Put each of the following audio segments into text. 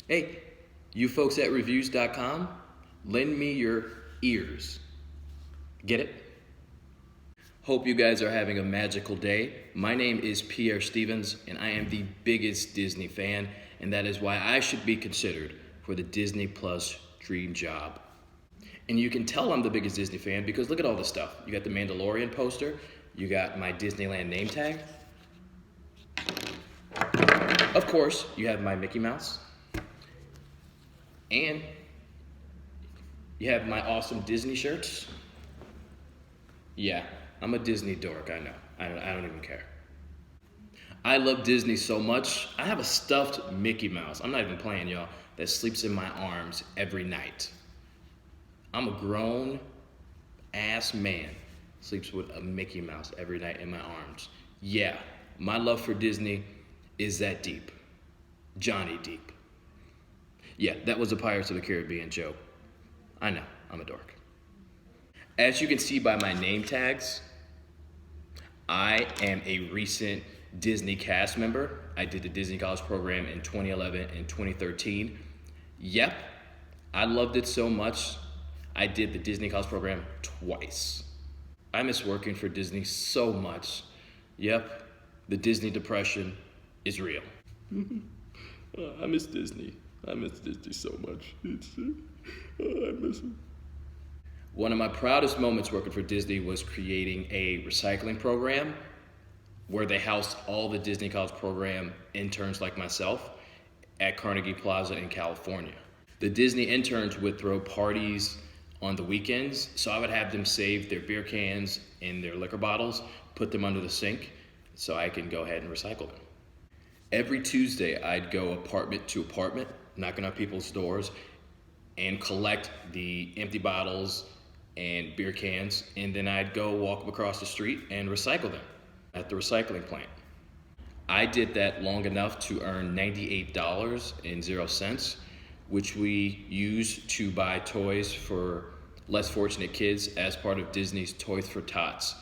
Hey, you folks at reviews.com, lend me your ears. Get it? Hope you guys are having a magical day. My name is Pierre Stephens, and I am the biggest Disney fan, and that is why I should be considered for the Disney Plus dream job. And you can tell I'm the biggest Disney fan because look at all this stuff. You got the Mandalorian poster, you got my Disneyland name tag. Of course, you have my Mickey Mouse. And you have my awesome Disney shirts. Yeah, I'm a Disney dork, I know. I don't even care. I love Disney so much, I have a stuffed Mickey Mouse, I'm not even playing, y'all, that sleeps in my arms every night. I'm a grown ass man, sleeps with a Mickey Mouse every night in my arms. Yeah, my love for Disney is that deep. Johnny Deep. Yeah, that was a Pirates of the Caribbean joke. I know, I'm a dork. As you can see by my name tags, I am a recent Disney cast member. I did the Disney College program in 2011 and 2013. Yep, I loved it so much, I did the Disney College program twice. I miss working for Disney so much. Yep, the Disney depression is real. I miss Disney. I miss Disney so much. I miss them. One of my proudest moments working for Disney was creating a recycling program where they housed all the Disney College program interns like myself at Carnegie Plaza in California. The Disney interns would throw parties on the weekends, so I would have them save their beer cans and their liquor bottles, put them under the sink, so I can go ahead and recycle them. Every Tuesday, I'd go apartment to apartment, knocking on people's doors, and collect the empty bottles and beer cans, and then I'd go walk them across the street and recycle them at the recycling plant. I did that long enough to earn $98.00, which we used to buy toys for less fortunate kids as part of Disney's Toys for Tots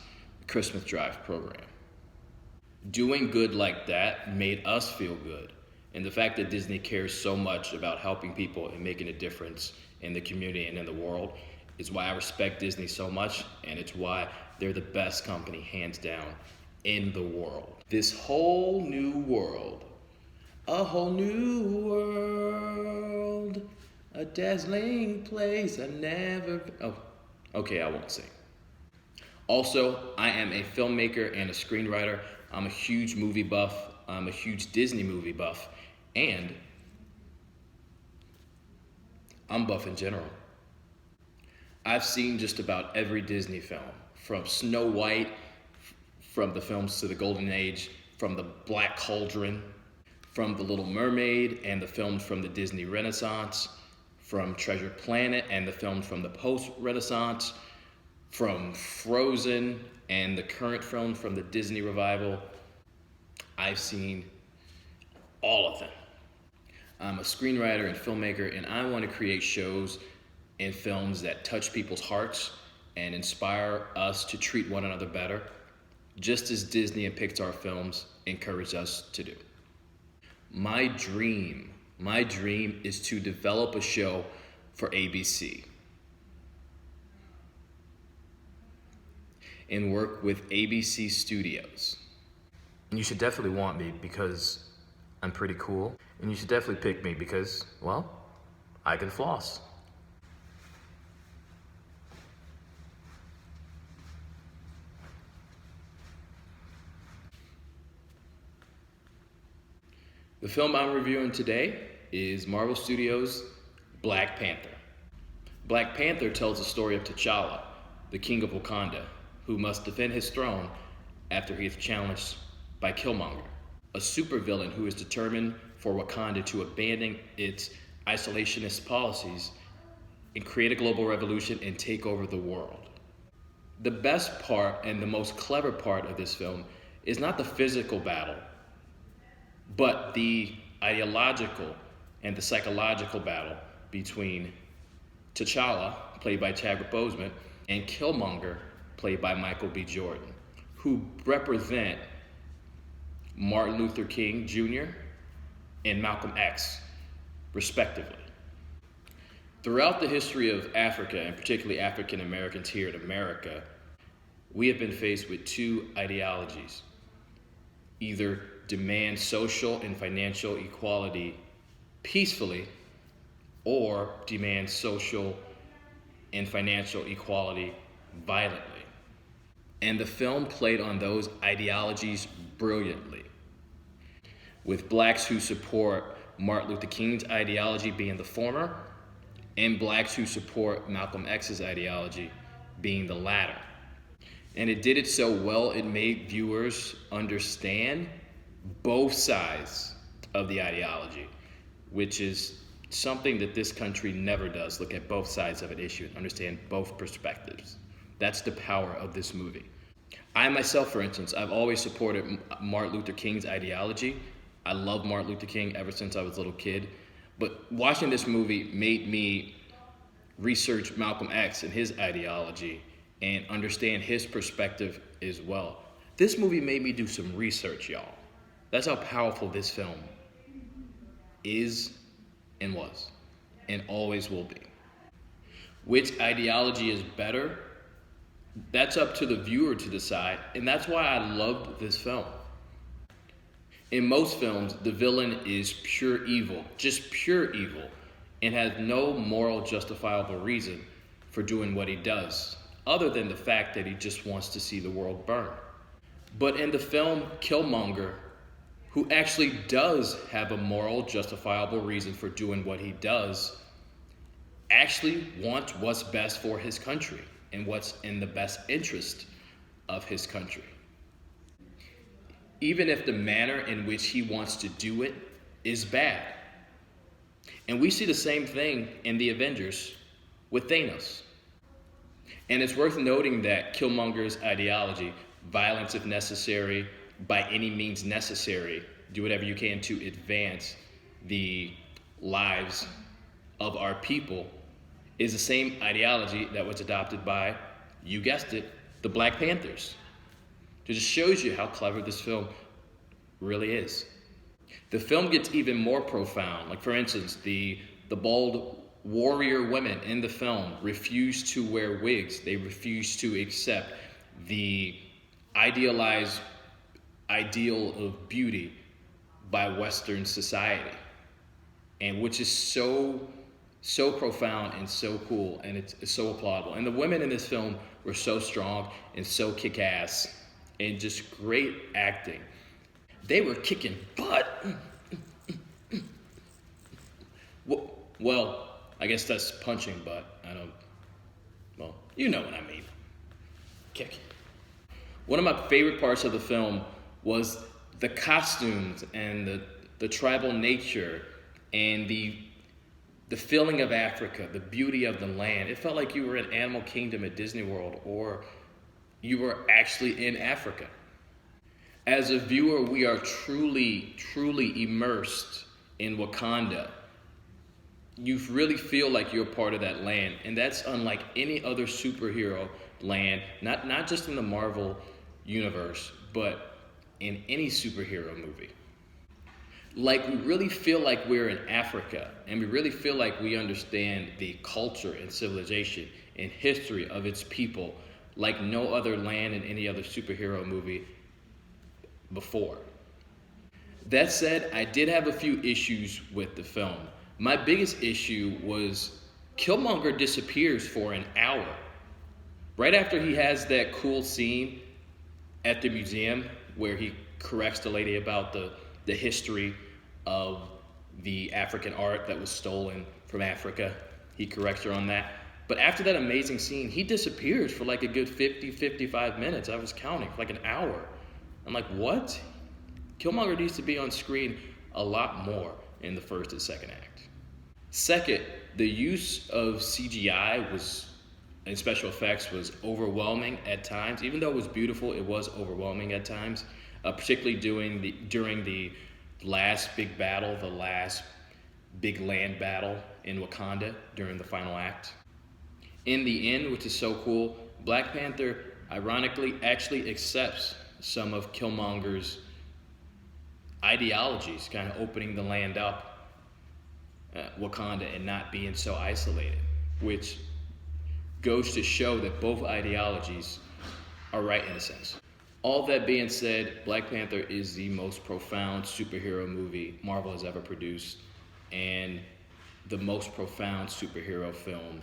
Christmas Drive program. Doing good like that made us feel good. And the fact that Disney cares so much about helping people and making a difference in the community and in the world is why I respect Disney so much, and it's why they're the best company, hands down, in the world. This whole new world, a whole new world, a dazzling place I never... Oh, okay, I won't sing. Also, I am a filmmaker and a screenwriter. I'm a huge movie buff. I'm a huge Disney movie buff. And I'm buff in general. I've seen just about every Disney film, from Snow White, from the films to the Golden Age, from the Black Cauldron, from The Little Mermaid and the films from the Disney Renaissance, from Treasure Planet and the films from the post-Renaissance, from Frozen and the current film from the Disney Revival. I've seen all of them. I'm a screenwriter and filmmaker, and I want to create shows and films that touch people's hearts and inspire us to treat one another better, just as Disney and Pixar films encourage us to do. My dream is to develop a show for ABC and work with ABC Studios. And you should definitely want me because I'm pretty cool. And you should definitely pick me because, well, I can floss. The film I'm reviewing today is Marvel Studios' Black Panther. Black Panther tells the story of T'Challa, the king of Wakanda, who must defend his throne after he is challenged by Killmonger, a supervillain who is determined for Wakanda to abandon its isolationist policies and create a global revolution and take over the world. The best part and the most clever part of this film is not the physical battle, but the ideological and the psychological battle between T'Challa, played by Chadwick Boseman, and Killmonger, played by Michael B. Jordan, who represent Martin Luther King Jr. and Malcolm X, respectively. Throughout the history of Africa, and particularly African Americans here in America, we have been faced with two ideologies. Either demand social and financial equality peacefully, or demand social and financial equality violently. And the film played on those ideologies brilliantly, with blacks who support Martin Luther King's ideology being the former, and blacks who support Malcolm X's ideology being the latter. And it did it so well, it made viewers understand both sides of the ideology, which is something that this country never does. Look at both sides of an issue and understand both perspectives. That's the power of this movie. I myself, for instance, I've always supported Martin Luther King's ideology. I love Martin Luther King ever since I was a little kid. But watching this movie made me research Malcolm X and his ideology and understand his perspective as well. This movie made me do some research, y'all. That's how powerful this film is and was and always will be. Which ideology is better? That's up to the viewer to decide, and that's why I loved this film. In most films, the villain is pure evil, just pure evil, and has no moral justifiable reason for doing what he does, other than the fact that he just wants to see the world burn. But in the film Killmonger, who actually does have a moral justifiable reason for doing what he does, actually wants what's best for his country and what's in the best interest of his country. Even if the manner in which he wants to do it is bad. And we see the same thing in the Avengers with Thanos. And it's worth noting that Killmonger's ideology, violence if necessary, by any means necessary, do whatever you can to advance the lives of our people, is the same ideology that was adopted by, you guessed it, the Black Panthers. It just shows you how clever this film really is. The film gets even more profound. Like, for instance, the bald warrior women in the film refuse to wear wigs. They refuse to accept the idealized ideal of beauty by Western society, and which is so profound and so cool, and it's so applaudable. And the women in this film were so strong and so kick-ass and just great acting. They were kicking butt. Well, I guess that's punching butt. Well, you know what I mean. Kick. One of my favorite parts of the film was the costumes and the tribal nature and the feeling of Africa, the beauty of the land. It felt like you were in Animal Kingdom at Disney World, or you were actually in Africa. As a viewer, we are truly, truly immersed in Wakanda. You really feel like you're part of that land, and that's unlike any other superhero land, not just in the Marvel universe, but in any superhero movie. Like, we really feel like we're in Africa, and we really feel like we understand the culture and civilization and history of its people like no other land in any other superhero movie before. That said, I did have a few issues with the film. My biggest issue was Killmonger disappears for an hour. Right after he has that cool scene at the museum where he corrects the lady about the history of the African art that was stolen from Africa. He corrects her on that. But after that amazing scene, he disappears for like a good 50, 55 minutes. I was counting, for like an hour. I'm like, what? Killmonger needs to be on screen a lot more in the first and second act. Second, the use of CGI and special effects was overwhelming at times. Even though it was beautiful, it was overwhelming at times, particularly during the last big battle, the last big land battle in Wakanda during the final act. In the end, which is so cool, Black Panther, ironically, actually accepts some of Killmonger's ideologies, kind of opening the land up. Wakanda and not being so isolated, which goes to show that both ideologies are right in a sense. All that being said, Black Panther is the most profound superhero movie Marvel has ever produced, and the most profound superhero film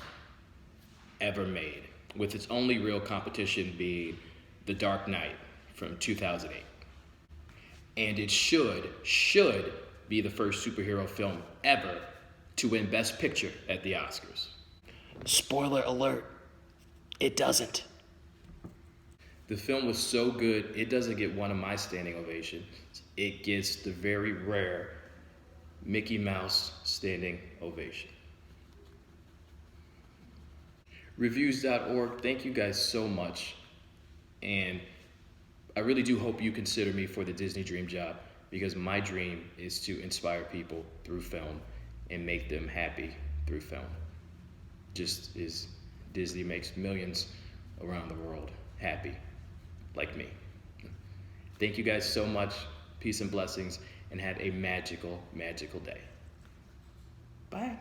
ever made, with its only real competition being The Dark Knight from 2008. And it should be the first superhero film ever to win Best Picture at the Oscars. Spoiler alert, it doesn't. The film was so good, it doesn't get one of my standing ovations. It gets the very rare Mickey Mouse standing ovation. Reviews.org, thank you guys so much. And I really do hope you consider me for the Disney Dream Job, because my dream is to inspire people through film and make them happy through film. Just as Disney makes millions around the world happy, like me. Thank you guys so much. Peace and blessings, and have a magical, magical day. Bye.